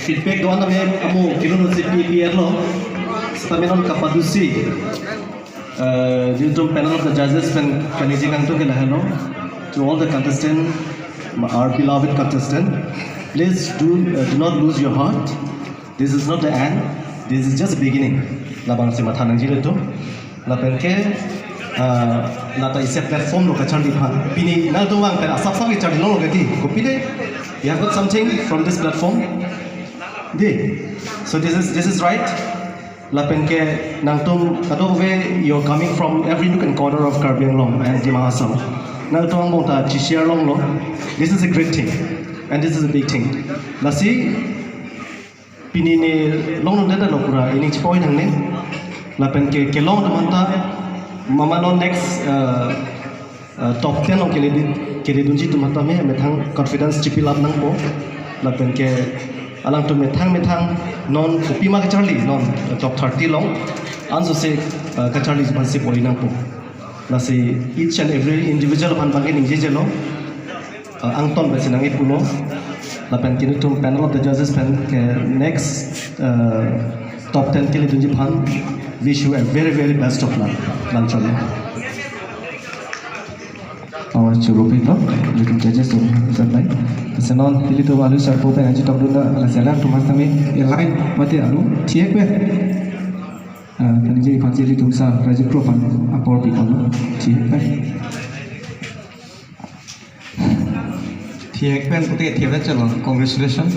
feedback doan na may amo kilon si PPR lo stamenon kapadusi due to panel of the judges kaniji kang to kila hello to all the contestants, our beloved contestant, please do not lose your heart. This is not the end, this is just the beginning. Labang si mathanang jile to lapen ke nata ise platform lo kachar di phan pini na to wang pera sap sap ki char lo gati ko pile you have got something from this platform di so this is right lapen ke nang tum kado we you're coming from every nook and corner of Karbi Anglong and Dima Assam nang to ang ta chi share long lo this is a great thing and this is a big thing lasi pini ne long long da lo pura ini chpoi nang ne lapen ke long manta mama no next top 10 lo kele dunji tu mata me thang confidence chipilap nang po lapen ke alang tu me thang non kopima ka charli non top 30 long anso se ka charli ban se poli nang po la se each and every individual ban bangin ning jelo ang ton ba sinang ipulo lapen kini tu panel of the judges pen ke next top 10 kele dunji ban wish you a very best of luck lanchalnya. Our churupi to little judges to supply. Senon pilih tu alu sarpo pe ngaji top dulu ala selang tu mas kami line mati alu ciek pe. Tadi jadi fansili tu sa raja profan apor pi kamu ciek pe. Ciek pe putih tiap dah calo. Congratulations,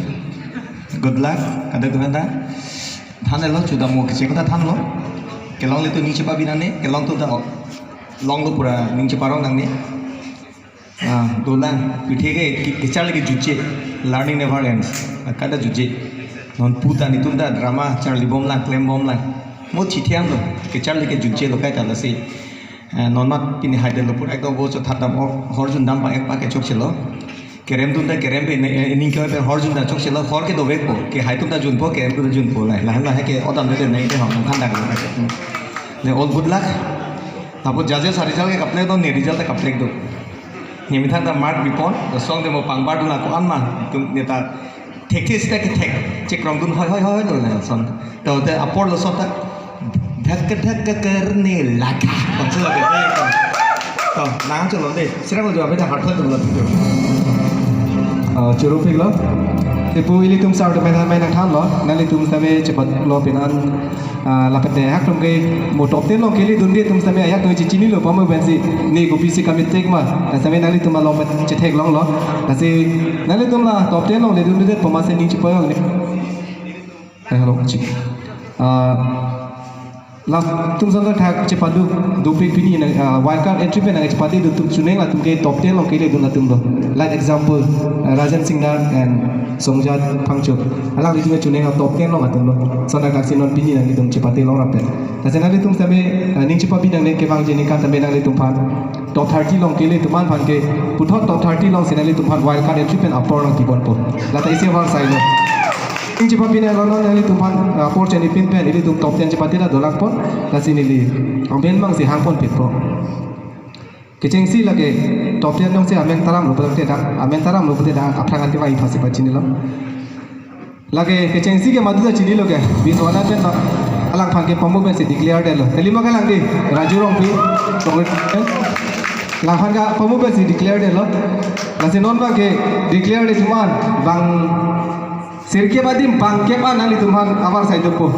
good luck. Kada tu benda. Than lo sudah mau kecik kita than lo. Kelong le tu ning cepa binane, kelong tu dah long lo pura ning cepa rong nang ni. Dolan पिठे के किचाल के Juche learning never ends kada Juche non puta ni tunda drama charlie bom la claim bom la mo chithiam lo kiचाल के Juche lo kai ta la se non mat pini haide lo pura ekdo bo cho thadam hor jun dam pa ek pa ke chok chelo kerem tunda kerem pe ning ke pe hor jun da chok chelo hor ke do vek po ke hai tunda jun po kerem tunda jun po la la ke odam de nei de hom khan da le all good luck tapo judges result ke kaple do ne result ke kaple do Nyami thang ta mark bipon, the song demo pangbar dula ko anma, tum neta tekis tek cek rong dun hoi dulu lah son. Tahu te apor lo son tak dhak karne laga, konsol lagi. Tahu, nang colo deh, siapa lo jawab itu hard hot dulu. Churupi lo. Ibu ini tum sar main than lo, nanti tum sampai cepat lo pinan lapat deh hak tum ke mau top 10 lo keli dundi tum sampai ayak tu cicini lo pamer bensi ni kopi si kami tek mah, sampai nanti tum lo cetek long lo, nasi nanti tum lah top 10 lo le dundi deh pemasen ni cepat lo ni. Hello cik. Lah tum sampai thak cepat du pini na wildcard entry pe na cepat itu tum suneng lah tum ke top 10 lo keli dundi tum lo. Like example Rajan Singnar and Songjat Pangchok. Alang itu cuneng top 10 lo ngatum lo. Sona kaksi non pini nang itum cepati long rapet. Tapi nanti tum sampai ning cepat bidang ne ke bang jenis kan sampai nanti tum pan top 30 long kele tuman pan ke puthot top 30 long senali tum pan wild card entry pen apor long kibon po. Lata isi war sai lo. Ning cepat bidang lo nanti tum pan apor cheni pin pen ini tum top 10 cepati la dolak pon. Lasi nili. Amben bang si hang pon pit po. Keceng si lagi top 10 dong si amen taram lo betul tidak amen taram lo betul tidak aprangan tiba ipa si pacini lo lagi keceng si ke madu dah cini lo ke bis wana pen alang pan ke pamuk ben si declare deh lo lima kali lagi raju rong pi lang pan ka pamuk ben si declare deh lo nasi non bang ke declare deh cuman bang sirke badim bang ke pan nali tuman awar saya tupu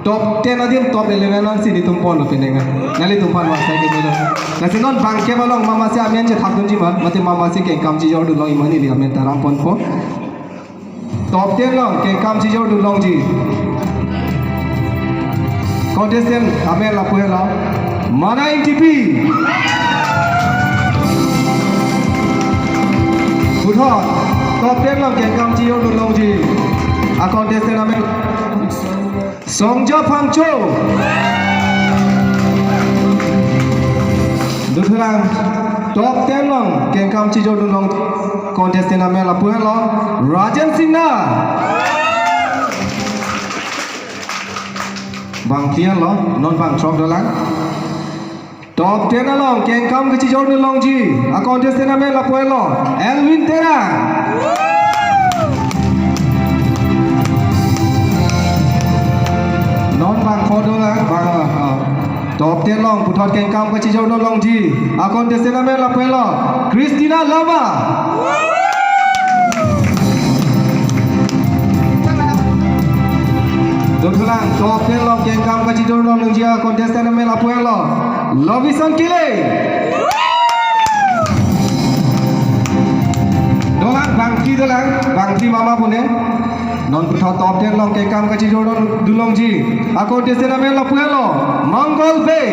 top 10 adim top 11 an sini tumpon lo penenga nali tumpan wasai ke milo nasi non bangke balong mama si amian je thak dunji mat mati mama si ke kam ji jor du long imani li amen taram pon po top 10 long ke kam ji jor du long ji contestant amen la puela mana ITP Buthot top 10 long ke kam ji jor du long ji a contestant amen Songjat Pangchok Duthlang top 10 long kengkam cijo dulong contestant amel lapuan lo Rajan Singnar Bang Tian lo non bang chok dalang top 10 long kengkam cijo dulong ji a contestant amel lapuan lo Elvin Terang photo lang bang top 10 long putot keng kam ka chi jo no long ji a contestant me la pelo Christina Lava Dotulang top 10 long keng kam ka chi jo no long ji a contestant me la pelo Lovison Kile Dolang bang tri mama pune non putot top 10 long keng kam ka chi jo no dulong ji a contestant me la pelo Mongol Bay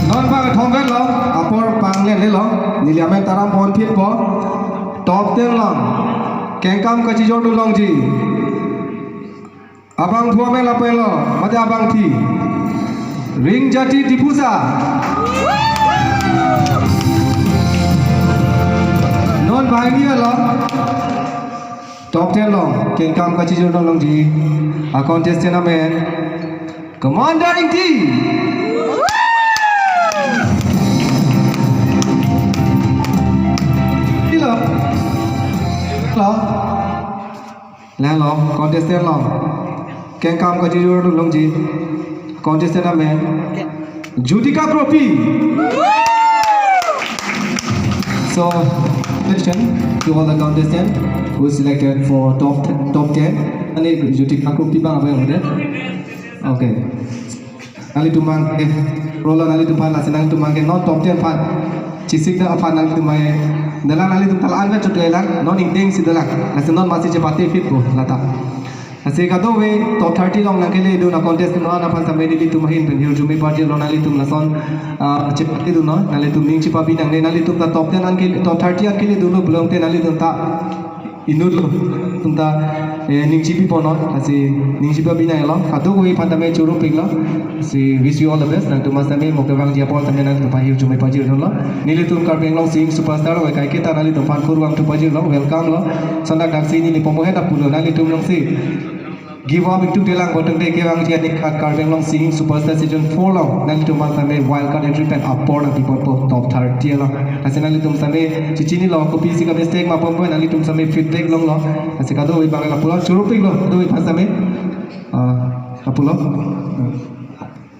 non bang thong vet lo apor pang len le lo niliamen taram pon phit po top 10 long keng kam ka chi jo du long ji abang thua me la pelo mate abang thi ring jati dipusa non bang ni lo top 10 long keng kam ka chi jo du long ji a contestant amen Commander in team lo contestant lo keng kam ka ji jo long ji contestant amen Judika Propi so question to all the contestants who selected for top 10 ani Judika Propi bang apa yang ada okay ali tumang rola ali tumang la senang tumang ke not top 10 pan cisik da apa nang tumai dalang ali tum talan vet chutelang non ingding sidalang nasi non masih cepati fit bo lata nasi kado we top 30 long nang kele do na contest no na pan sampai di tumahin pen hiu jumi party lo nali tum lason cepati do no nali tum ning cipapi nang ne nali tum ta top 10 an ke top 30 an kele do no belum te nali tum ta inut lo tum ta ning cipi pono nasi ning cipapi nang lo kado we pan sampai churu pik lo si wish you all the best nang tumas sampai mo kewang dia pol sampai nang tupai hiu jumi party lo nili tum karbeng long sing superstar we kai kita nali tum pan kurwang tupai lo welcome lo sandak dak sini ni pomohe ta pulo nali tum long si give up into telang bottom day kewang dia dik karbeng long singing superstar season 4 long nali tum man sampai wild card entry pen up por people po top 30 lo nasi nali tum sampai cicini lo kopi si ka mistake ma pompo nali tum sampai feedback long lo nasi kado we bangala pulo churu pik lo do we pas sampai apulo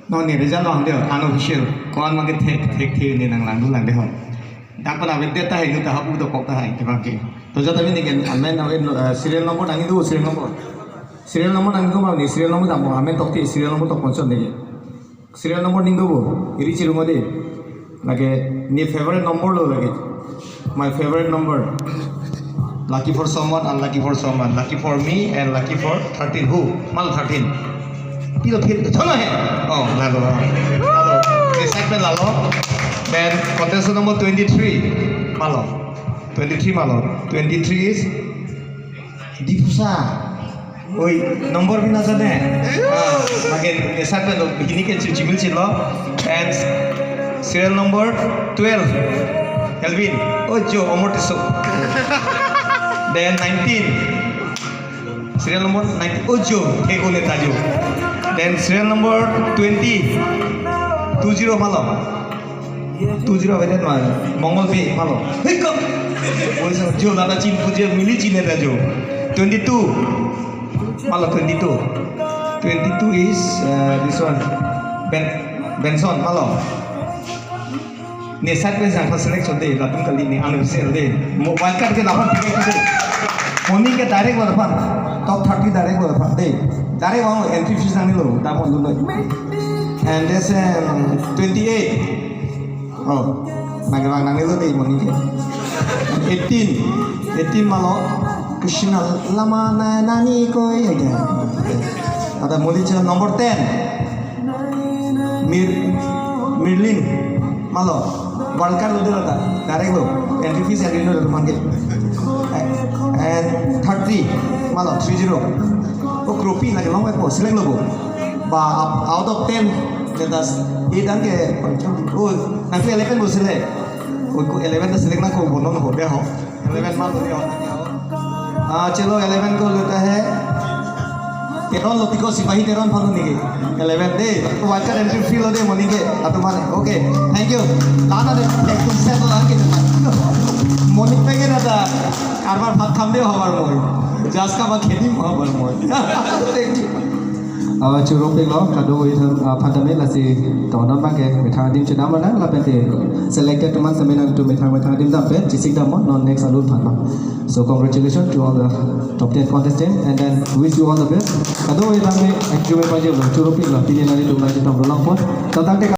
non ni result long deo unofficial kon ma ke thek ni nang lang du lang de hon dak pa na vedya ta hai nu ta hapu to kok ta hai te bang ke to jata ni ken amen na serial number nang du serial number nang du ma ni serial number dam amen tok ti serial number tok konson de serial number ning du bo iri chiru mo de lage ni favorite number lo lage my favorite number lucky for someone unlucky for someone lucky for me and lucky for 13 who mal 13 Pilo chona hai oh lalo segment lalo then contestant number 23 malo 23 is dipusa oi number bhi na jane again segment begini ke chimil chilo and serial number 12 Elvin oh jo omotiso then 19 serial number 19 oh jo thegole tajo then serial number 20 malo 20 bedet mal Mongol Bay malo hiko boisa jo nada chin puje mili chine ta jo 22 malo 22 is this one Benson malo ne sat pen sang selection de latung kali ni unofficial de mobile card ke dapat pilih morning ke direct lo dapat top 30 direct lo dapat de direct mau entry fees ang lo dapat dulu and this 28 oh nang nang lo de morning ke 18 malo Krishna lama nani koi aja ada morning channel number 10 Mirlin malo Walker lo dulu tak direct lo entry fees yang dulu dapat manggil and 30 malo 30 oh groupy lagi long way po select lo bo ba out of 10 letas 8 ang ke oh nanti 11 bo select oh 11 ta select na ko bono ho be ho 11 malo de ho चलो 11 को लेता है तेरह लोटी को सिपाही तेरह फालू निके 11 दे वाइकर एंट्री फील दे मनी के अतो माने ओके थैंक यू लाना दे एक तुम से तो लाके मनी पे के ना কারবার ভাত খামদেও হবার মই জাস কামা খেদিম হবার মই thank you Churopik lo kado itam pandame la si tonon ba ke methang dim chena mana la pente selected teman seminar to methang dim dam pe chisik dam non next alun phan ba. So congratulations to all the top 10 contestants and then wish you all the best. Kado itam me actually pa je lo churopik la pilih nari tum nari tom rolang pon. Tatang